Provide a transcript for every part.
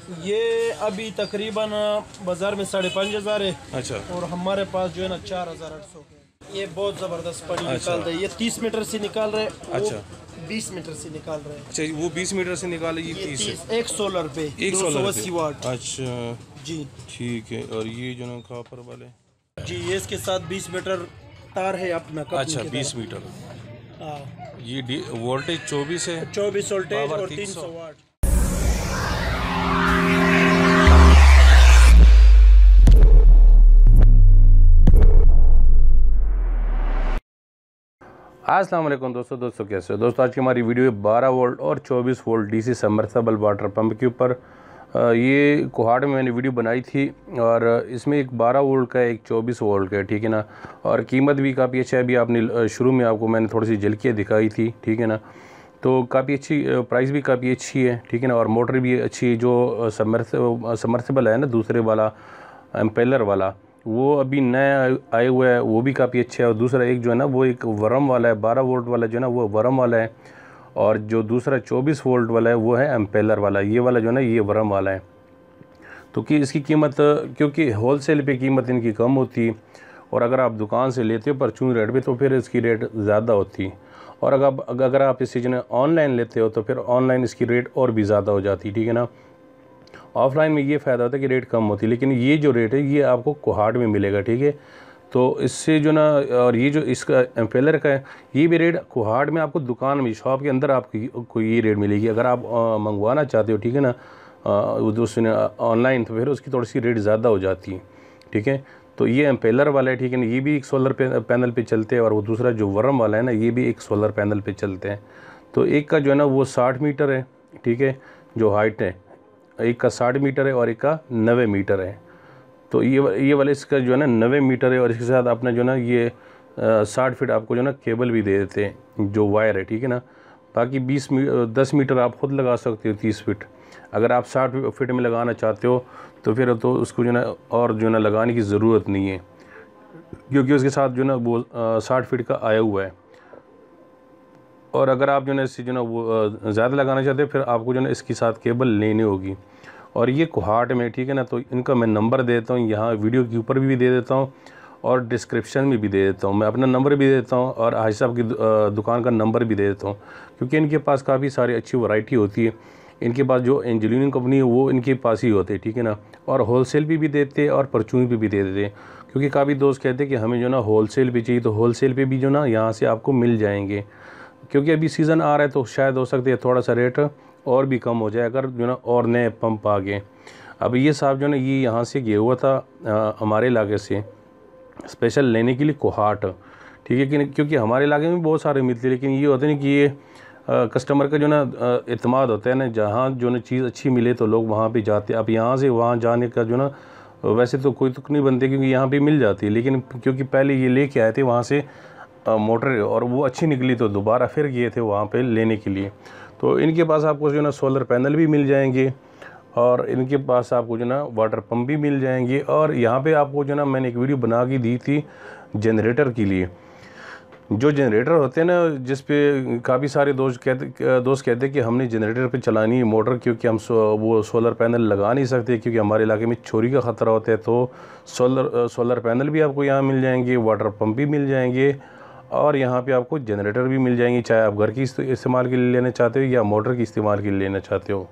ये अभी तकरीबन बाजार में 5,500 है। अच्छा। और हमारे पास जो है ना 4,800 के। ये बहुत ज़बरदस्त पानी निकाल रहे हैं। ये 30 मीटर से निकाल रहे हैं। अच्छा। 20 मीटर से निकाल रहे हैं। अच्छा, वो 20 मीटर से निकाले, ये 30 है। एक सोलर पे 280 वाट। अच्छा जी ठीक है। और ये जो ना कॉपर वाले जी, ये इसके साथ 20 मीटर तार है अपना। अच्छा 20 मीटर। हाँ, ये वोल्टेज 24 है। 24 वोल्टेज और 300 वाट। अस्सलाम वालेकुम दोस्तों कैसे हो दोस्तों। आज की हमारी वीडियो 12 वोल्ट और 24 volt DC submersible water pump के ऊपर। ये कोहाट में मैंने वीडियो बनाई थी और इसमें एक 12 वोल्ट का एक 24 वोल्ट का है, ठीक है ना। और कीमत भी काफ़ी अच्छा है। अभी आपने शुरू में आपको मैंने थोड़ी सी झलकियाँ दिखाई थी, ठीक है ना। तो काफ़ी अच्छी प्राइस भी काफ़ी अच्छी है, ठीक है ना। और मोटर भी अच्छी है। जो सबमर्सिबल है ना दूसरे वाला एम्पेलर वाला, वो अभी नया आए हुआ है, वो भी काफ़ी अच्छा है। और दूसरा एक जो है ना वो एक वर्म वाला है, 12 वोल्ट वाला जो है ना वो वर्म वाला है। और जो दूसरा 24 वोल्ट वाला है वो है एम्पेलर वाला। ये वाला जो है ना ये वर्म वाला है। तो कि इसकी कीमत, क्योंकि होलसेल पे कीमत इनकी कम होती है और अगर आप दुकान से लेते हो परचून रेट पे तो फिर इसकी रेट ज़्यादा होती है। और अगर आप इस सीजन ऑनलाइन लेते हो तो फिर ऑनलाइन इसकी रेट और भी ज़्यादा हो जाती है, ठीक है ना। ऑफ़लाइन में ये फ़ायदा होता है कि रेट कम होती है, लेकिन ये जो रेट है ये आपको कोहाट में मिलेगा, ठीक है। तो इससे जो ना, और ये जो इसका एम्पेलर का है ये भी रेट कोहाट में आपको दुकान में शॉप के अंदर आपको ये रेट मिलेगी। अगर आप मंगवाना चाहते हो, ठीक है ना, उसने ऑनलाइन, तो फिर उसकी थोड़ी सी रेट ज़्यादा हो जाती है, ठीक है। तो ये एम्पेलर वाला है, ठीक है ना। ये भी एक सोलर पैनल पे चलते हैं और वो दूसरा जो वर्म वाला है ना ये भी एक सोलर पैनल पे चलते हैं। तो एक का जो है ना वो 60 मीटर है, ठीक है, जो हाइट है। एक का 60 मीटर है और एक का 90 मीटर है। तो ये वाले इसका जो है ना 90 मीटर है और इसके साथ अपना जो है ना ये 60 फीट आपको जो है ना केबल भी दे देते हैं, जो वायर है, ठीक है ना। बाकी 10 मीटर आप ख़ुद लगा सकते हो, 30 फीट। अगर आप 60 फीट में लगाना चाहते हो तो फिर तो उसको जो है ना और जो है ना लगाने की ज़रूरत नहीं है, क्योंकि उसके साथ जो है ना वो 60 फीट का आया हुआ है। और अगर आप जो है इससे जो है वो ज़्यादा लगाना चाहते हो फिर आपको जो है इसके साथ केबल लेनी होगी। और ये कोहाट में, ठीक है ना। तो इनका मैं नंबर दे देता हूँ, यहाँ वीडियो के ऊपर भी दे देता हूँ और डिस्क्रिप्शन में भी दे देता हूँ। मैं अपना नंबर भी दे देता हूँ और हाजी साहब की दुकान का नंबर भी दे देता हूँ, क्योंकि इनके पास काफ़ी सारी अच्छी वैरायटी होती है। इनके पास जो इंजीनियरिंग कंपनी है वो इनके पास ही होते हैं, ठीक है ना। और होलसेल भी देते हैं और परचून भी दे देते हैं, क्योंकि काफ़ी दोस्त कहते हैं कि हमें जो ना होलसेल भी चाहिए, तो होलसेल पे भी जो ना यहाँ से आपको मिल जाएंगे। क्योंकि अभी सीज़न आ रहा है तो शायद हो सकती है थोड़ा सा रेट और भी कम हो जाए अगर जो ना और नए पंप आ गए। अब ये साहब जो ना ये यहाँ से गया हुआ था हमारे इलाके से स्पेशल लेने के लिए कोहाट, ठीक है कि, क्योंकि हमारे इलाके में बहुत सारे मिलते हैं, लेकिन ये होता नहीं कि ये कस्टमर का जो ना इत्मीनान होता है ना, जहाँ जो ना चीज़ अच्छी मिले तो लोग वहाँ पे जाते हैं। अब यहाँ से वहाँ जाने का जो ना वैसे तो कोई तुक नहीं बनते, क्योंकि यहाँ पे मिल जाती है, लेकिन क्योंकि पहले ये लेके आए थे वहाँ से मोटर और वो अच्छी निकली तो दोबारा फिर गए थे वहाँ पे लेने के लिए। तो इनके पास आपको जो ना सोलर पैनल भी मिल जाएंगे और इनके पास आपको जो ना वाटर पंप भी मिल जाएंगे। और यहाँ पे आपको जो ना मैंने एक वीडियो बना के दी थी जनरेटर के लिए। जो जनरेटर होते हैं ना, जिस पे काफ़ी सारे दोस्त कहते कि हमने जनरेटर पे चलानी है मोटर, क्योंकि हम वो सोलर पैनल लगा नहीं सकते, क्योंकि हमारे इलाके में चोरी का ख़तरा होता है। तो सोलर पैनल भी आपको यहाँ मिल जाएंगे, वाटर पंप भी मिल जाएंगे और यहाँ पे आपको जनरेटर भी मिल जाएंगे, चाहे आप घर की इस्तेमाल के लिए लेना चाहते हो या मोटर की इस्तेमाल के लिए लेना चाहते हो।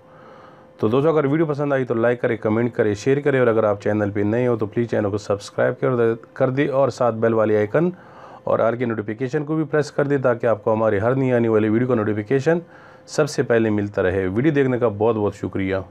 तो दोस्तों अगर वीडियो पसंद आई तो लाइक करें, कमेंट करें, शेयर करें। और अगर आप चैनल पे नए हो तो प्लीज़ चैनल को सब्सक्राइब कर दे और साथ बेल वाली आइकन और आल की नोटिफिकेशन को भी प्रेस कर दे, ताकि आपको हमारी हर नई आने वाली वीडियो का नोटिफिकेशन सबसे पहले मिलता रहे। वीडियो देखने का बहुत बहुत शुक्रिया।